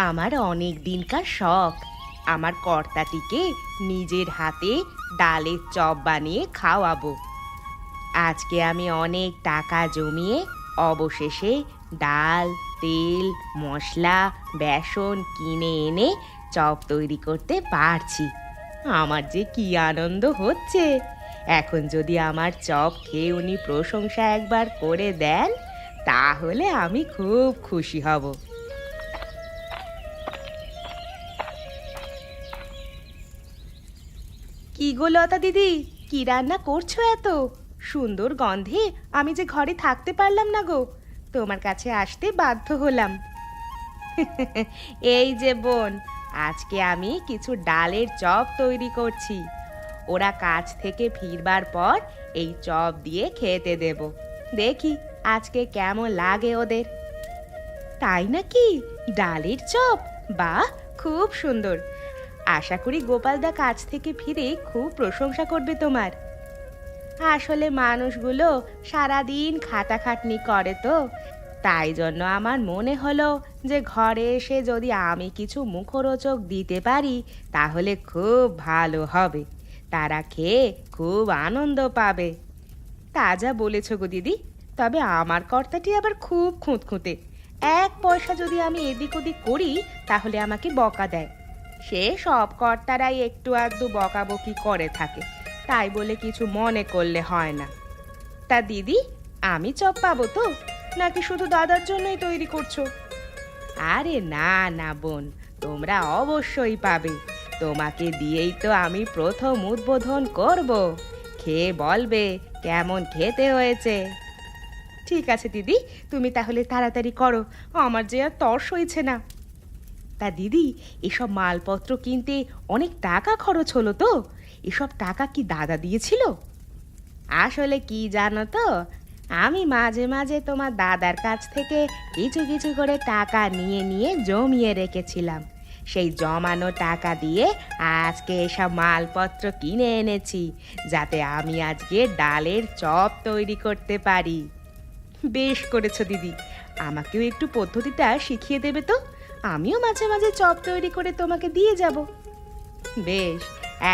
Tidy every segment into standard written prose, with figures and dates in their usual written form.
আমার অনেক দিনকার শখ আমার কর্তাটিকে নিজের হাতে ডালের চপ বানিয়ে খাওয়াবো। আজকে আমি অনেক টাকা জমিয়ে অবশেষে ডাল, তেল, মশলা, বেসন কিনে এনে চপ তৈরি করতে পারছি। আমার যে কি আনন্দ হচ্ছে! এখন যদি আমার চপ খেয়ে উনি প্রশংসা একবার করে দেন তাহলে আমি খুব খুশি হব। কি গো লতা দিদি, কি রান্না করছো এত সুন্দর গন্ধে? আমি যে ঘরে থাকতে পারলাম না গো, তোমার কাছে আসতে বাধ্য হলাম। এই যে বোন, আজকে আমি কিছু ডালের চপ তৈরি করছি। ওরা কাজ থেকে ফিরবার পর এই চপ দিয়ে খেতে দেব। দেখি আজকে কেমন লাগে ওদের। তাই নাকি? ডালের চপ? বাহ, খুব সুন্দর। আশা করি গোপালদা কাজ থেকে ফিরে খুব প্রশংসা করবে তোমার। আসলে মানুষগুলো সারাদিন খাটাখাটনি করে তো, তাই জন্য আমার মনে হলো যে ঘরে এসে যদি আমি কিছু মুখরোচক দিতে পারি তাহলে খুব ভালো হবে। তারা খেয়ে খুব আনন্দ পাবে। তা যা বলেছ গো দিদি, তবে আমার কর্তাটি আবার খুব খুঁতখুঁতে। এক পয়সা যদি আমি এদিক ওদিক করি তাহলে আমাকে বকা দেয়। সে সব কর্তারাই একটু আধটু বকাবকি করে থাকে, তাই বলে কিছু মনে করলে হয় না। তা দিদি, আমি চপ পাবো তো, নাকি শুধু দাদার জন্যই তৈরি করছো? আরে না না বোন, তোমরা অবশ্যই পাবে। তোমাকে দিয়েই তো আমি প্রথম উদ্বোধন করব। খেয়ে বলবে কেমন খেতে হয়েছে। ঠিক আছে দিদি, তুমি তাহলে তাড়াতাড়ি করো, আমার যে আর তর সইছে না। তা দিদি, এসব মালপত্র কিনতে অনেক টাকা খরচ হলো তো? এসব টাকা কি দাদা দিয়েছিল? আসলে কি জানো তো, আমি মাঝে মাঝে তোমার দাদার কাছ থেকে কিছু কিছু করে টাকা নিয়ে নিয়ে জমিয়ে রেখেছিলাম। সেই জমানো টাকা দিয়ে আজকে এসব মালপত্র কিনে এনেছি, যাতে আমি আজকে ডালের চপ তৈরি করতে পারি। বেশ করেছো দিদি, আমাকেও একটু পদ্ধতিটা শিখিয়ে দেবে তো? আমিও মাঝে মাঝে চপ তৈরি করে তোমাকে দিয়ে যাব। বেশ,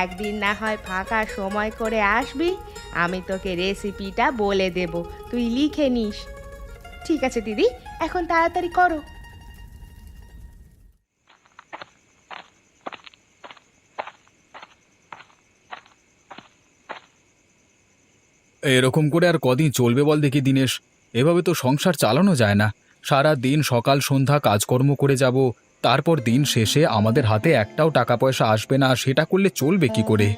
একদিন না হয় ফাঁকা সময় করে আসবি, আমি তোকে রেসিপিটা বলে দেব, তুই লিখে নিস। ঠিক আছে দিদি, এখন তাড়াতাড়ি করো। এরকম করে আর কদিন চলবে বল দেখি দিনেশ? এভাবে তো সংসার চালানো যায় না। সারা দিন সকাল সন্ধ্যা কাজকর্ম করে যাব, তারপর দিন শেষে আমাদের হাতে একটাও টাকা পয়সা আসবে না, সেটা করলে চলবে কি করে?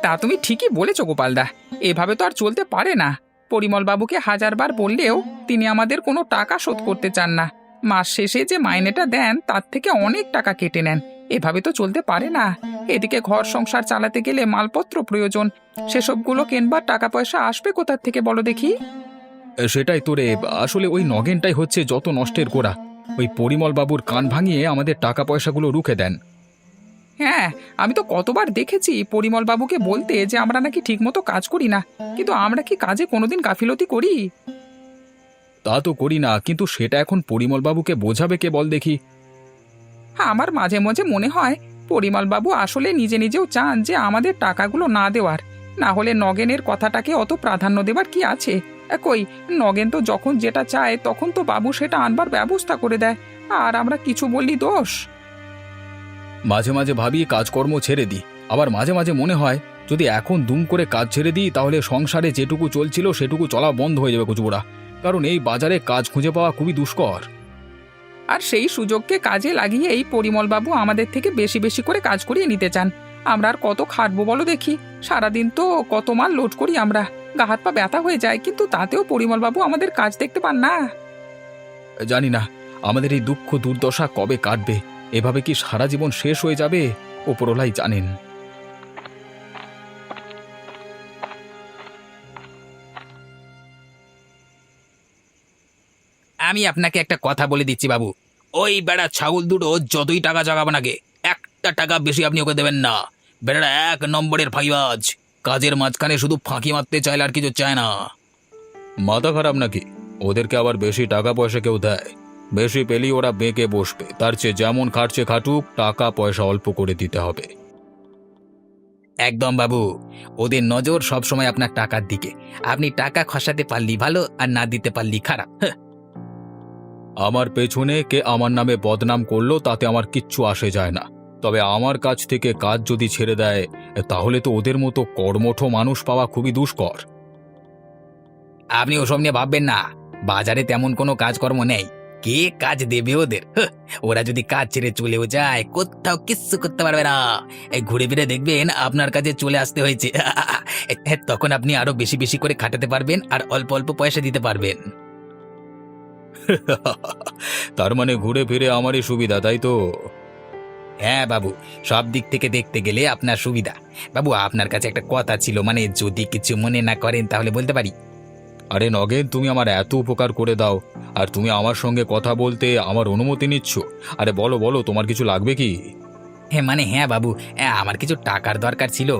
তা তুমি ঠিকই বলেছো গোপালদা, এভাবে তো আর চলতে পারে না। পরিমল বাবুকে হাজারবার বললেও তিনি আমাদের কোনো টাকা শোধ করতে চান না। মাস শেষে যে মাইনেটা দেন তার থেকে অনেক টাকা কেটে নেন। এভাবে তো চলতে পারে না। এদিকে ঘর সংসার চালাতে গেলে মালপত্র প্রয়োজন, সেসবগুলো কেনবার টাকা পয়সা আসবে কোথার থেকে বলো দেখি? সেটাই তো রে, আসলে ওই নগেনটাই হচ্ছে যত নষ্টের গোড়া। ওই পরিমল বাবুর কান ভাঙিয়ে আমাদের টাকা পয়সাগুলো রুখে দেন। হ্যাঁ, আমি তো কতবার দেখেছি পরিমল বাবুকে বলতে যে আমরা নাকি ঠিকমতো কাজ করি না, কিন্তু আমরা কি কাজে কোনোদিন গাফিলতি করি? তা তো করি না, কিন্তু সেটা এখন পরিমল বাবুকে বোঝাবে কে বল দেখি? আমার মাঝে মাঝে মনে হয় পরিমলবাবু আসলে নিজে নিজেও চান যে আমাদের টাকাগুলো না দেওয়ার। না হলে নগেনের কথাটাকে অত প্রাধান্য দেবার কি আছে? কই, নগেন তো যখন যেটা চায় তখন তো বাবু সেটা আনবার ব্যবস্থা করে দেয়, আর আমরা কিছু বললি দোষ? মাঝে মাঝে ভাবি কাজকর্ম ছেড়ে দিই, আবার মাঝে মাঝে মনে হয় যদি এখন দুম করে কাজ ছেড়ে দিই তাহলে সংসারে যেটুকু চলছিল সেটুকু চলা বন্ধ হয়ে যাবে কচুবোড়া। কারণ এই বাজারে কাজ খুঁজে পাওয়া খুবই দুষ্কর। আর সেই সুযোগকে কাজে লাগিয়ে এই পরিমলবাবু আমাদের থেকে বেশি বেশি করে কাজ করিয়ে নিতে চান। আমরা আর কত খাটবো বলো দেখি? সারাদিন তো কত মাল লোড করি আমরা, গা হাত পা ব্যথা হয়ে যায়, কিন্তু তাতেও পরিমলবাবু আমাদের কাজ দেখতে পান না। জানি না আমাদের এই দুঃখ দুর্দশা কবে কাটবে। এভাবে কি সারা জীবন শেষ হয়ে যাবে? ওপরওয়ালাই জানেন। আমি আপনাকে একটা কথা বলে দিচ্ছি বাবু, ওই বেড়া ছাগল দুটো যতই টাকা জাগাবে নাকি একটা টাকা বেশি আপনি ওকে দেবেন না। বেড়াটা এক নম্বরের ফাইবাজ, কাজের মাঝখানে শুধু ফাঁকি মারতে চাইলে আর কিছু চায় না। মাথা খারাপ নাকি? ওদেরকে আবার বেশি টাকা পয়সা কেউ দেয়? বেশি পেলেই ওরা বেঁকে বসবে, তার চেয়ে যেমন খাটছে খাটুক, টাকা পয়সা অল্প করে দিতে হবে। একদম বাবু, ওদের নজর সবসময় আপনার টাকার দিকে। আপনি টাকা খসাতে পারলি ভালো, আর না দিতে পারলি খারাপ। হ্যাঁ। আমার পেছনে কে আমার নামে বদনাম করলো তাতে আমার কিচ্ছু আসে যায় না, তবে আমার কাছ থেকে কাজ যদি ছেড়ে দেয় তাহলে তো ওদের মতো কর্মঠ মানুষ পাওয়া খুবই দুষ্কর। আপনি ওসব নিয়ে ভাববেন না, বাজারে তেমন কোনো কাজকর্ম নেই। কে কাজ দেবে ওদের? হ্যাঁ, ওরা যদি কাজ ছেড়ে চলেও যায়, কোথাও কিচ্ছু করতে পারবে না। এই ঘুরে ফিরে দেখবেন আপনার কাছে চলে আসতে হয়েছে। তখন আপনি আরো বেশি বেশি করে খাটাতে পারবেন আর অল্প অল্প পয়সা দিতে পারবেন। তার মানে ঘুরে ফিরে আমারই সুবিধা, তাই তো? হ্যাঁ বাবু, সব দিক থেকে দেখতে গেলে আপনার সুবিধা। বাবু, আপনার কাছে একটা কথা ছিল, মানে যদি কিছু মনে না করেন তাহলে বলতে পারি? আরে নগেন, তুমি আমার এত উপকার করে দাও, আর তুমি আমার সঙ্গে কথা বলতে আমার অনুমতি নিচ্ছ? আরে বলো বলো, তোমার কিছু লাগবে কি? হ্যাঁ বাবু, আমার কিছু টাকার দরকার ছিল।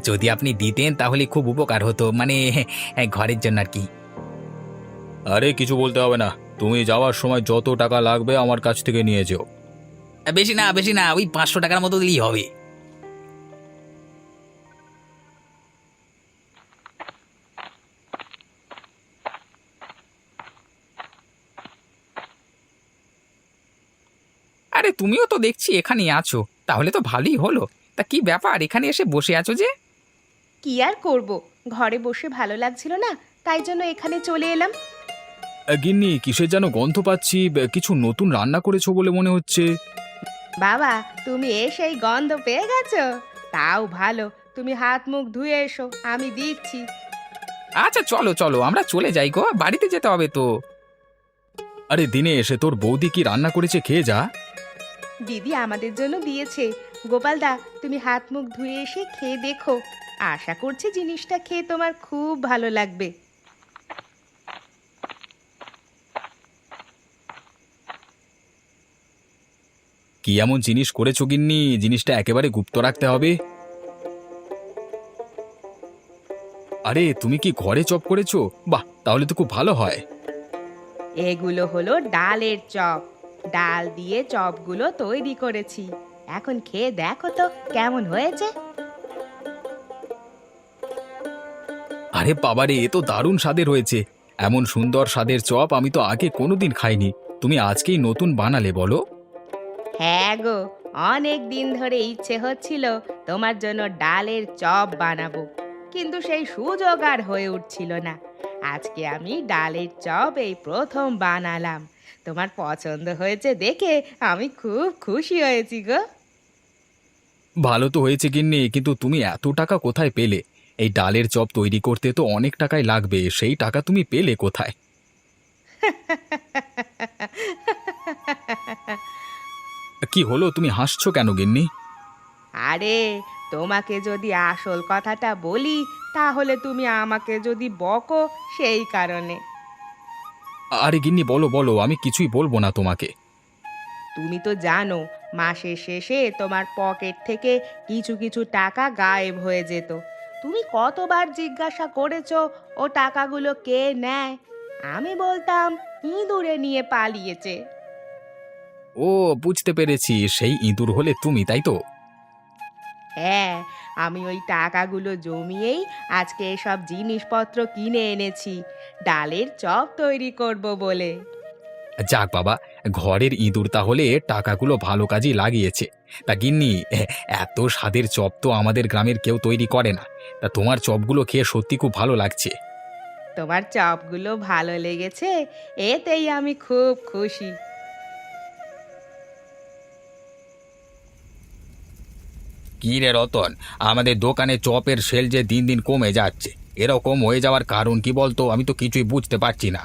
যদি আপনি দিতেন তাহলে খুব উপকার হতো, মানে ঘরের জন্য আর কি। আরে কিছু বলতে হবে না, তুমি যাওয়ার সময় যত টাকা লাগবে আমার কাছ থেকে নিয়ে যেও। বেশি না বেশি না, ওই 500 টাকার মতো দিলেই হবে। আরে তুমিও তো দেখছি এখানেই আছো, তাহলে তো ভালোই হলো। তা কি ব্যাপার, এখানে এসে বসে আছো যে? কি আর করব, ঘরে বসে ভালো লাগছিল না, তাই জন্য এখানে চলে এলাম। গিন্নি, কিসের যেন গন্ধ পাচ্ছি, কিছু নতুন রান্না করেছো বলে মনে হচ্ছে। বাবা, তুমি এসেই গন্ধ পেয়ে গেছো? তাও ভালো, তুমি হাত মুখ ধুয়ে এসো, আমি দিচ্ছি। আচ্ছা চলো চলো, আমরা চলে যাই গো, বাড়িতে যেতে হবে তো। আরে দিনে এসে তোর বৌদি কি রান্না করেছে, খেয়ে যা। দিদি আমাদের জন্য দিয়েছে। গোপালদা, তুমি হাত মুখ ধুয়ে এসে খেয়ে দেখো, আশা করছি জিনিসটা খেয়ে তোমার খুব ভালো লাগবে। কি এমন জিনিস করেছো গিন্নি, জিনিসটা একেবারে গুপ্ত রাখতে হবে। আরে তুমি কি ঘরে চপ করেছো? বাহ, তাহলে তো খুব ভালো হয়। এগুলো হলো ডালের চপ, ডাল দিয়ে চপগুলো তৈরি করেছি। এখন খেয়ে দেখো তো কেমন হয়েছে। আরে বাবারে, এ তো দারুণ স্বাদের হয়েছে। এমন সুন্দর স্বাদের চপ আমি তো আগে কোনোদিন খাইনি। তুমি আজকেই নতুন বানালে বলো? হ্যাঁ গো, অনেক দিন ধরে ইচ্ছে হচ্ছিল তোমার জন্য ডালের চপ বানাবো, কিন্তু সেই সুযোগ আর হয়ে উঠছিল না। আজকে আমি ডালের চপ এই প্রথম বানালাম। তোমার পছন্দ হয়েছে দেখে আমি খুব খুশি হয়েছি গো। ভালো তো হয়েছে গিন্নি, কিন্তু তুমি এত টাকা কোথায় পেলে? এই ডালের চপ তৈরি করতে তো অনেক টাকাই লাগবে, সেই টাকা তুমি পেলে কোথায়? কি হলো, তুমি হাসছো কেন গিন্নি? আরে, তোমাকে যদি আসল কথাটা বলি তাহলে তুমি আমাকে যদি বকো, সেই কারণে। আরে গিন্নি, বলো বলো, আমি কিছুই বলবো না তোমাকে। তুমি তো জানো মাসের শেষে তোমার পকেট থেকে কিছু কিছু টাকা গায়েব হয়ে যেত। তুমি কতবার জিজ্ঞাসা করেছো ও টাকাগুলো কে নেয়? আমি বলতাম ইঁদুরে নিয়ে পালিয়েছে। ও, বুঝতে পেরেছি, সেই ইঁদুর হলে তুমি, তাই তো? হ্যাঁ, আমি ওই টাকাগুলো জমিয়েই আজকে এসব জিনিসপত্র কিনে এনেছি, ডালের চপ তৈরি করব বলে। যাক বাবা, ঘরের ইঁদুর তাহলে টাকাগুলো ভালো কাজেই লাগিয়েছে। তা গিন্নি, এত স্বাদের চপ তো আমাদের গ্রামের কেউ তৈরি করে না। তা তোমার চপগুলো খেয়ে সত্যি খুব ভালো লাগছে। তোমার চপগুলো ভালো লেগেছে, এতেই আমি খুব খুশি। কি রে রতন, আমাদের দোকানে চপের সেল যে দিন দিন কমে যাচ্ছে, এরকম হয়ে যাওয়ার কারণ কি বলতো? আমি তো কিছুই বুঝতে পারছি না।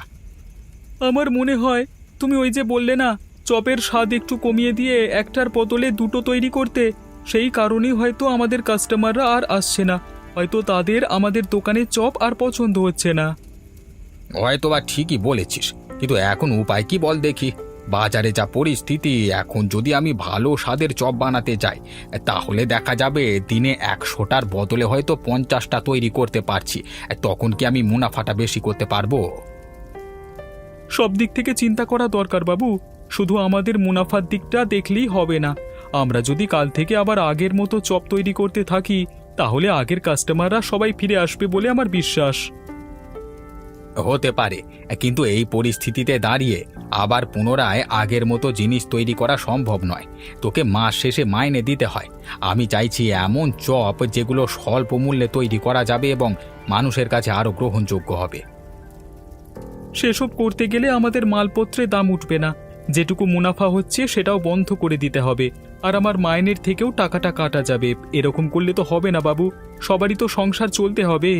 আমার মনে হয় তুমি ওই যে বললে না, চপের স্বাদ একটু কমিয়ে দিয়ে একটার বদলে দুটো তৈরি করতে, সেই কারণেই হয়তো আমাদের কাস্টমাররা আর আসছে না। হয়তো তাদের আমাদের দোকানে চপ আর পছন্দ হচ্ছে না। হয়তো বা ঠিকই বলেছিস, কিন্তু এখন উপায় কি বল দেখি? বাজারে যা পরিস্থিতি, এখন যদি আমি ভালো স্বাদের চপ বানাতে যাই তাহলে দেখা যাবে দিনে 100টার বদলে হয়তো 50টা তৈরি করতে পারছি। তখন কি আমি মুনাফাটা বেশি করতে পারবো? সব দিক থেকে চিন্তা করা দরকার বাবু। শুধু আমাদের মুনাফার দিকটা দেখলেই হবে না। আমরা যদি কাল থেকে আবার আগের মতো চপ তৈরি করতে থাকি তাহলে আগের কাস্টমাররা সবাই ফিরে আসবে বলে আমার বিশ্বাস। হতে পারে, কিন্তু এই পরিস্থিতিতে দাঁড়িয়ে আবার পুনরায় আগের মতো জিনিস তৈরি করা সম্ভব নয়। তোকে মাস শেষে মাইনে দিতে হয়। আমি চাইছি এমন চপ যেগুলো স্বল্প মূল্যে তৈরি করা যাবে এবং মানুষের কাছে আরও গ্রহণযোগ্য হবে। সেসব করতে গেলে আমাদের মালপত্রের দাম উঠবে না, যেটুকু মুনাফা হচ্ছে সেটাও বন্ধ করে দিতে হবে, আর আমার মাইনের থেকেও টাকাটা কাটা যাবে। এরকম করলে তো হবে না বাবু, সবারই তো সংসার চলতে হবে।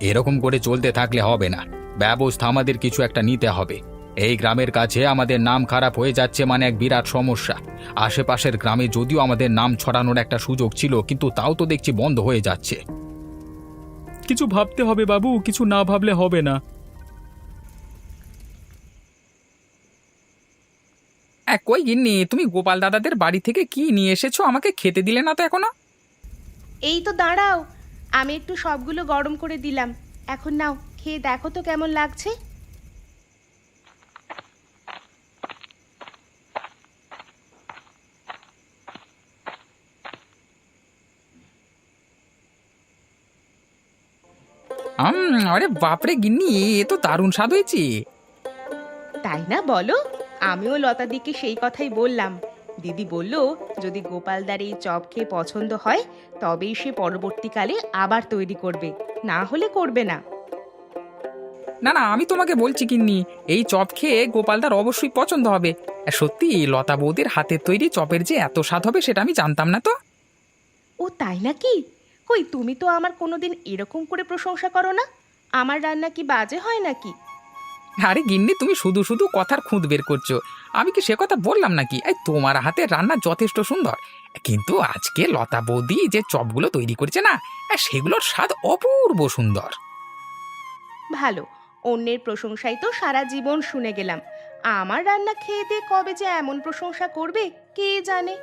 এরকম করে চলতে থাকলে হবে না, ব্যবস্থা আমাদের কিছু একটা নিতে হবে। এই গ্রামের কাছে আমাদের নাম খারাপ হয়ে যাচ্ছে মানে এক বিরাট সমস্যা। আশেপাশের গ্রামে যদিও আমাদের নাম ছড়ানোর একটা সুযোগ ছিল, কিন্তু তাও তো দেখছি বন্ধ হয়ে যাচ্ছে। কিছু ভাবতে হবে বাবু, কিছু না ভাবলে হবে না। কই গিন্নি, তুমি গোপাল দাদাদের বাড়ি থেকে কি নিয়ে এসেছো? আমাকে খেতে দিলে না তো এখনো। এই তো দাঁড়াও, আমি একটু সবগুলো গরম করে দিলাম, এখন নাও খেয়ে দেখো তো কেমন লাগছে। আরে বাপরে গিন্নি, এ তো দারুণ স্বাদ হয়েছে। তাই না বলো? আমিও লতাদিকে সেই কথাই বললাম। দিদি বলল যদি গোপালদার এই চপ খেয়ে পছন্দ হয় তবেই সে পরবর্তীকালে আবার তৈরি করবে, না হলে করবে না। না না, আমি তোমাকে বলছি গিন্নি, এই চপ খেয়ে গোপালদার অবশ্যই পছন্দ হবে। সত্যি লতা বৌদির হাতের তৈরি চপের যে এত স্বাদ হবে সেটা আমি জানতাম না তো। ও তাই নাকি? কই তুমি তো আমার কোনোদিন এরকম করে প্রশংসা করো না। আমার রান্না কি বাজে হয় নাকি? আরে গিন্নি, তুমি শুধু শুধু কথার খুঁত বের করছো। আমি কি সে কথা বললাম নাকি? এই তোমার হাতের রান্না যথেষ্ট সুন্দর, কিন্তু আজকে লতা বৌদি যে চপগুলো তৈরি করেছে না, সেগুলোর স্বাদ অপূর্ব সুন্দর। ভালো, অন্যের প্রশংসাই তো সারা জীবন শুনে গেলাম। আমার রান্না খেয়ে দিয়ে কবে যে এমন প্রশংসা করবে কে জানে।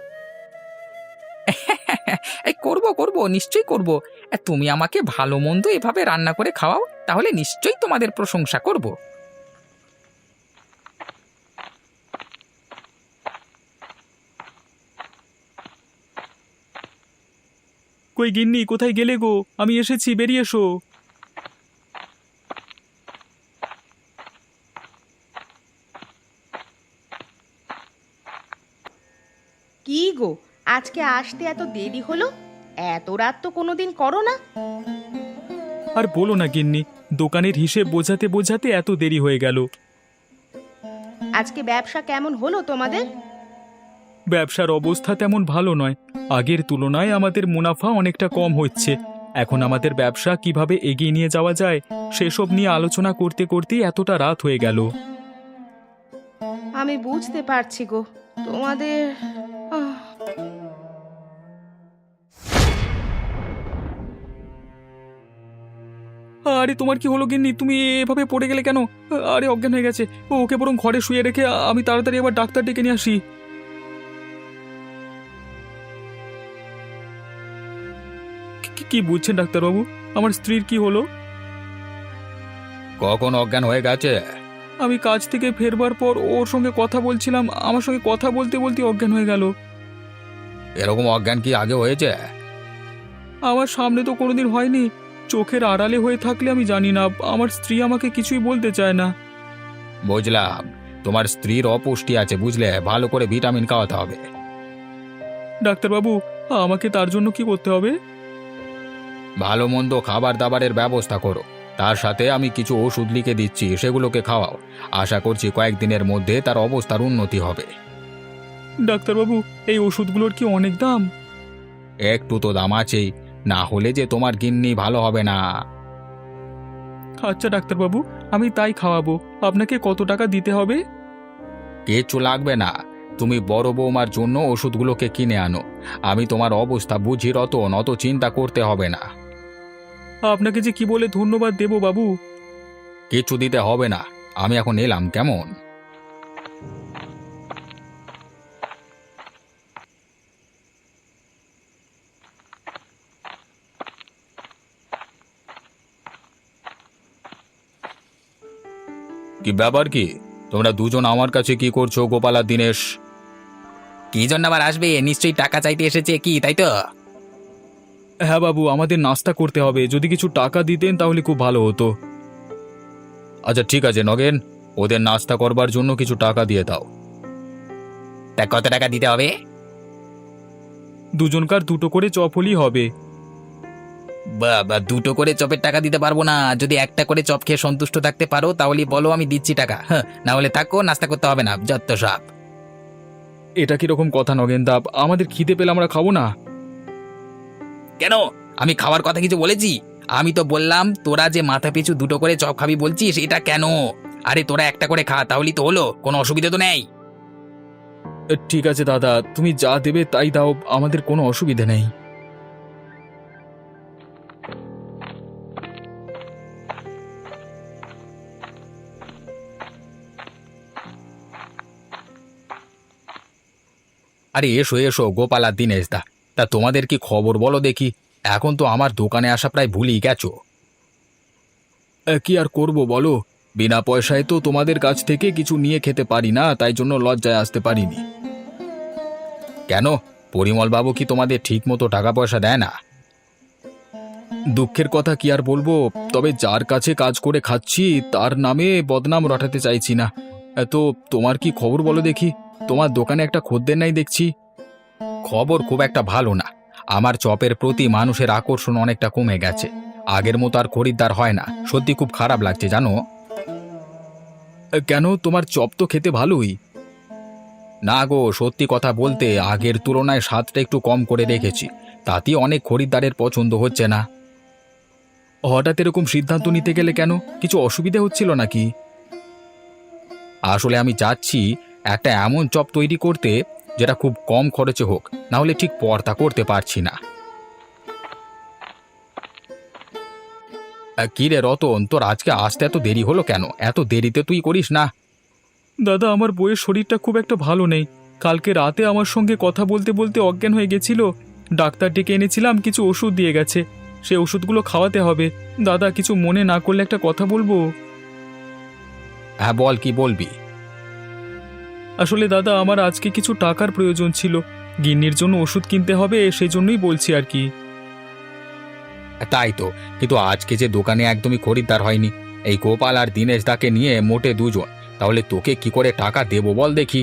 এই করব করব, নিশ্চয়ই করব। তুমি আমাকে ভালো মন্দ এভাবে রান্না করে খাওয়াও, তাহলে নিশ্চয়ই তোমাদের প্রশংসা করব। কই গিন্নি, কোথায় গেলে গো? আমি এসেছি, বেরিয়ে এসো। কি গো, আজকে আসতে এত দেরি হলো? এত রাত তো কোনোদিন করো না। আর বলো না গিন্নি, দোকানের হিসেব বোঝাতে বোঝাতে এত দেরি হয়ে গেল। আজকে ব্যবসা কেমন হলো তোমাদের? ব্যবসার অবস্থা তেমন ভালো নয়। আগের তুলনায় আমাদের মুনাফা অনেকটা কম হচ্ছে। এখন আমাদের ব্যবসা কিভাবে এগিয়ে নিয়ে যাওয়া যায় সেসব নিয়ে আলোচনা করতে করতেই এতটা রাত হয়ে গেল। আমি বুঝতে পারছি গো তোমাদের। আহ, আরে তোমার কি হলো গিন্নি, তুমি এভাবে পড়ে গেলে কেন? আরে অজ্ঞান হয়ে গেছে। ওকে বরং ঘরে শুয়ে রেখে আমি তাড়াতাড়ি আবার ডাক্তার ডেকে নিয়ে আসি। কি বুঝছেন ডাক্তারবাবু? আমার স্ত্রীর কি হলো? কখন অজ্ঞান হয়ে গেছে? আমি কাজ থেকে ফেরবার পর ওর সঙ্গে কথা বলছিলাম, আমার সঙ্গে কথা বলতে বলতে অজ্ঞান হয়ে গেল। এরকম অজ্ঞান কি আগে হয়েছে? আমার সামনে তো কোনোদিন হয়নি। চোখের আড়ালে হয়ে থাকলে আমি জানি না। আমার স্ত্রী আমাকে কিছুই বলতে চায় না। বুঝলাম, তোমার স্ত্রীর অপুষ্টি আছে বুঝলে, ভালো করে ভিটামিন খাওয়াতে হবে। ডাক্তারবাবু, আমাকে তার জন্য কি করতে হবে? ভালো মন্দ খাবার দাবারের ব্যবস্থা করো, তার সাথে আমি কিছু ওষুধ লিখে দিচ্ছি, সেগুলোকে খাওয়াও। আশা করছি কয়েকদিনের মধ্যে তার অবস্থার উন্নতি হবে। ডাক্তারবাবু, এই ওষুধগুলোর কি অনেক দাম? একটু তো দাম আছেই, না হলে যে তোমার গিন্নি ভালো হবে না। আচ্ছা ডাক্তারবাবু, আমি তাই খাওয়াবো। আপনাকে কত টাকা দিতে হবে? কিচ্ছু লাগবে না, তুমি বড় বৌমার জন্য ওষুধগুলোকে কিনে আনো। আমি তোমার অবস্থা বুঝি রতন, অত চিন্তা করতে হবে না। আপনাকে যে কি বলে ধন্যবাদ দেব বাবু। কিচ্ছু দিতে হবে না, আমি এখন এলাম, কেমন? কি ব্যাপার, কি তোমরা দুজন আমার কাছে কি করছো গোপাল আর দিনেশ? কি জন্য আবার আসবে? নিশ্চয়ই টাকা চাইতে এসেছে কি, তাই তো? হ্যাঁ বাবু, আমাদের নাস্তা করতে হবে, যদি কিছু টাকা দিতেন তাহলে খুব ভালো হতো। আচ্ছা ঠিক আছে নগেন, ওদের নাস্তা করবার জন্য কিছু টাকা দিয়ে দাও। তা কত টাকা দিতে হবে? দুজনকার দুটো করে চপ হলেই হবে। বাবা, দুটো করে চপের টাকা দিতে পারবো না। যদি একটা করে চপ খেয়ে সন্তুষ্ট থাকতে পারো তাহলে বলো, আমি দিচ্ছি টাকা। হ্যাঁ, না হলে থাকো, নাস্তা করতে হবে না, যত সব। এটা কিরকম কথা নগেনদা? আমাদের খিদে পেলে আমরা খাবো না? কেন? আমি খাওয়ার কথা কিছু বলেছি? আমি তো বললাম তোরা যে মাথা পিছু দুটো করে চপ খাবি বলছিস, এটা কেন? আরে তোরা একটা করে খা, তাহলেই তো হলো, কোনো অসুবিধা তো নেই। ঠিক আছে দাদা, তুমি যা দেবে তাই দাও, আমাদের কোনো অসুবিধে নেই। আরে এসো এসো গোপাল আর দিনেশ দা, তা তোমাদের কি খবর বলো দেখি? এখন তো আমার দোকানে আসা প্রায় ভুলেই গেছো। কি আর করব বলো, বিনা পয়সায় তো তোমাদের কাছ থেকে কিছু নিয়ে খেতে পারি না, তাই জন্য লজ্জায় আসতে পারিনি। কেন, পরিমল বাবু কি তোমাদের ঠিক মতো টাকা পয়সা দেয় না? দুঃখের কথা কি আর বলবো, তবে যার কাছে কাজ করে খাচ্ছি তার নামে বদনাম রটাতে চাইছি না। তো তোমার কি খবর বলো দেখি, তোমার দোকানে একটা খদ্দের নাই দেখছি। খবর খুব একটা ভালো না। আমার চপের প্রতি মানুষের আকর্ষণ অনেকটা কমে গেছে। আগের মতো আর খরিদ্দার হয় না, সত্যি খুব খারাপ লাগছে জানো। কেন, তোমার চপ তো খেতে ভালোই। না গো, সত্যি কথা বলতে আগের তুলনায় স্বাদটা একটু কম করে রেখেছি, তাতে অনেক খরিদ্দারের পছন্দ হচ্ছে না। হঠাৎ এরকম সিদ্ধান্ত নিতে গেলে কেন, কিছু অসুবিধা হচ্ছিল নাকি? আসলে আমি চাচ্ছি একটা এমন চপ তৈরি করতে যেটা খুব কম খরচে হোক, না হলে ঠিক পর্তা করতে পারছি না। কি রে রতন, তোর আজকে আসতে এত দেরি হলো কেন? এত দেরিতে তুই করিস না? দাদা, আমার বউয়ের শরীরটা খুব একটা ভালো নেই। কালকে রাতে আমার সঙ্গে কথা বলতে বলতে অজ্ঞান হয়ে গেছিল। ডাক্তার ডেকে এনেছিলাম, কিছু ওষুধ দিয়ে গেছে, সে ওষুধগুলো খাওয়াতে হবে। দাদা, কিছু মনে না করলে একটা কথা বলবো? হ্যাঁ বল, কি বলবি? আসলে দাদা, আমার আজকে কিছু টাকার প্রয়োজন ছিল, গিন্নির জন্য ওষুধ কিনতে হবে, সেই জন্যই বলছি আর কি। তাই তো, কিন্তু আজকে যে দোকানে একদমই খরিদ্দার হয়নি, এই গোপাল আর দিনেশ দাকে নিয়ে মোটে দুজন, তাহলে তোকে কি করে টাকা দেবো বল দেখি?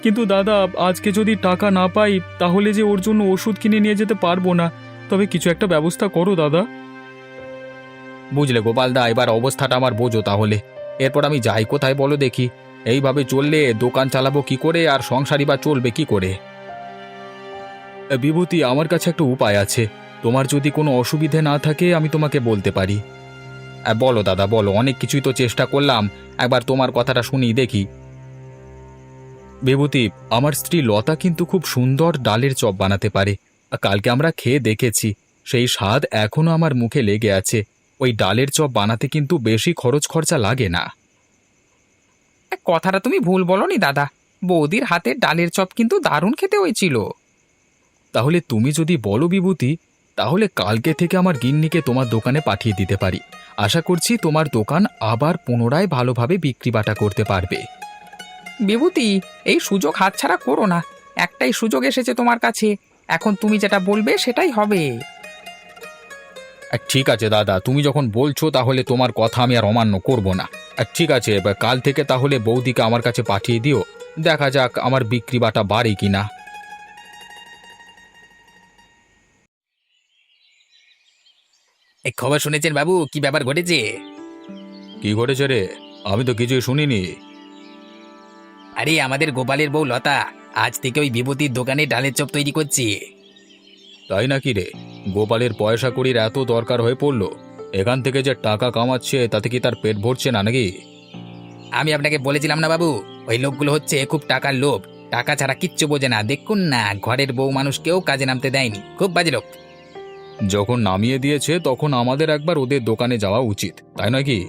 কিন্তু দাদা, আজকে যদি টাকা না পাই তাহলে যে ওর জন্য ওষুধ কিনে নিয়ে যেতে পারবো না। তবে কিছু একটা ব্যবস্থা করো দাদা। বুঝলে গোপাল দা, এবার অবস্থাটা আমার বোঝো তাহলে। এরপর আমি যাই কোথায় বলো দেখি? এইভাবে চললে দোকান চালাবো কি করে, আর সংসারই বা চলবে কি করে? বিভূতি, আমার কাছে একটা উপায় আছে, তোমার যদি কোনো অসুবিধে না থাকে আমি তোমাকে বলতে পারি। বলো দাদা বলো, অনেক কিছুই তো চেষ্টা করলাম, একবার তোমার কথাটা শুনি দেখি। বিভূতি, আমার স্ত্রী লতা কিন্তু খুব সুন্দর ডালের চপ বানাতে পারে। কালকে আমরা খেয়ে দেখেছি, সেই স্বাদ এখনো আমার মুখে লেগে আছে। ওই ডালের চপ বানাতে কিন্তু বেশি খরচ খরচা লাগে না। কথাটা তুমি ভুল বলনি দাদা, বৌদির হাতে ডালের চপ কিন্তু দারুণ খেতে হয়েছিল। তাহলে তুমি যদি বলো বিভূতি, তাহলে কালকে থেকে আমার গিন্নিকে তোমার দোকানে পাঠিয়ে দিতে পারি। আশা করছি তোমার দোকান আবার পুনরায় ভালোভাবে বিক্রি বাটা করতে পারবে। বিভূতি, এই সুযোগ হাতছাড়া করো না। একটাই সুযোগ এসেছে তোমার কাছে, এখন তুমি যেটা বলবে সেটাই হবে। ঠিক আছে দাদা, তুমি যখন বলছো তাহলে তোমার কথা আমি আর অমান্য করব না। ঠিক আছে, এবার কাল থেকে তাহলে বৌদিকে আমার কাছে পাঠিয়ে দিও, দেখা যাক আমার বিক্রি বাটা বাড়ে কিনা। এই খবর শুনেছেন বাবু? কি ব্যাপার ঘটেছে? কি ঘটেছে রে? আমি তো কিছুই শুনিনি। আরে আমাদের গোপালের বউ লতা আজ থেকে ওই বিভূতির দোকানে ডালের চপ তৈরি করছে। তাই নাকি রে? গোপালের পয়সা কড়ির এত দরকার হয়ে পড়লো? এখান থেকে যে টাকা কামাচ্ছে তাতে কি তার পেট ভরছে না নাকি? আমি আপনাকে বলেছিলাম না বাবু, ওই লোকগুলো হচ্ছে খুব টাকার লোভ, টাকা ছাড়া কিচ্ছু বোঝে না। দেখুন না, ঘরের বউ মানুষকেও কাজে নামতে দেয়নি, খুব বাজে লোক। যখন নামিয়ে দিয়েছে তখন আমাদের একবার ওদের দোকানে যাওয়া উচিত, তাই নয় কি?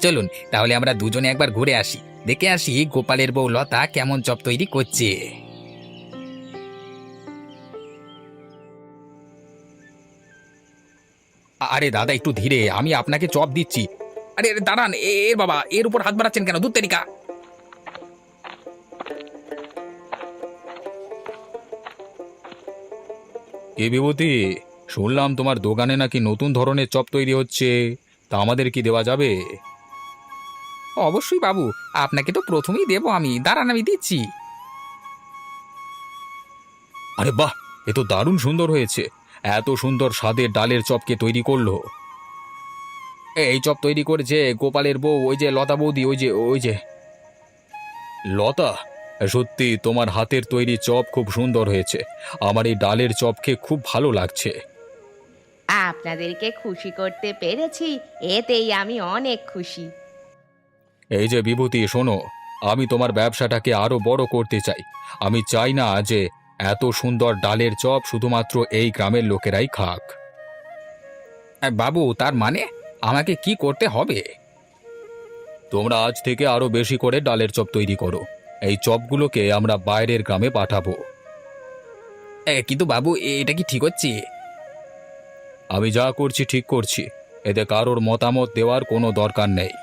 চলুন তাহলে আমরা দুজনে একবার ঘুরে আসি, দেখে আসি গোপালের বউ লতা কেমন চপ তৈরি করছে। আরে দাদা একটু ধীরে, আমি আপনাকে চপ দিচ্ছি। আরে আরে, দাঁড়ান বাবা, এর উপর হাত বাড়াচ্ছেন কেন? দূর তেরিকা। এ বিভূতি, শুনলাম তোমার দোকানে নাকি নতুন ধরনের চপ তৈরি হচ্ছে, তা আমাদের কি দেওয়া যাবে? অবশ্যই বাবু, আপনাকে তো প্রথমেই দেবো আমি। দাঁড়ান, আমি দিচ্ছি। আরে বাহ, এ তো দারুণ সুন্দর হয়েছে। এত সুন্দর স্বাদের ডালের চপকে তৈরি করলো। এই চপ তৈরি করেছে গোপালের বউ, ওই যে লতা বৌদি, ওই যে লতা। সত্যি তোমার হাতের তৈরি চপ খুব সুন্দর হয়েছে। আমার এই ডালের চপ খেয়ে খুব ভালো লাগছে। আপনাদেরকে খুশি করতে পেরেছি, এতেই আমি অনেক খুশি। এই যে বিভূতি, শোনো, আমি তোমার ব্যবসাটাকে আরো বড় করতে চাই। আমি চাই না যে এত সুন্দর ডালের চপ শুধুমাত্র এই গ্রামের লোকেরাই খাক। বাবু, তার মানে আমাকে কি করতে হবে? তোমরা আজ থেকে আরো বেশি করে ডালের চপ তৈরি করো। এই চপগুলোকে আমরা বাইরের গ্রামে পাঠাবো। কিন্তু বাবু, এটা কি ঠিক হচ্ছে? আমি যা করছি ঠিক করছি, এতে কারোর মতামত দেওয়ার কোনো দরকার নেই।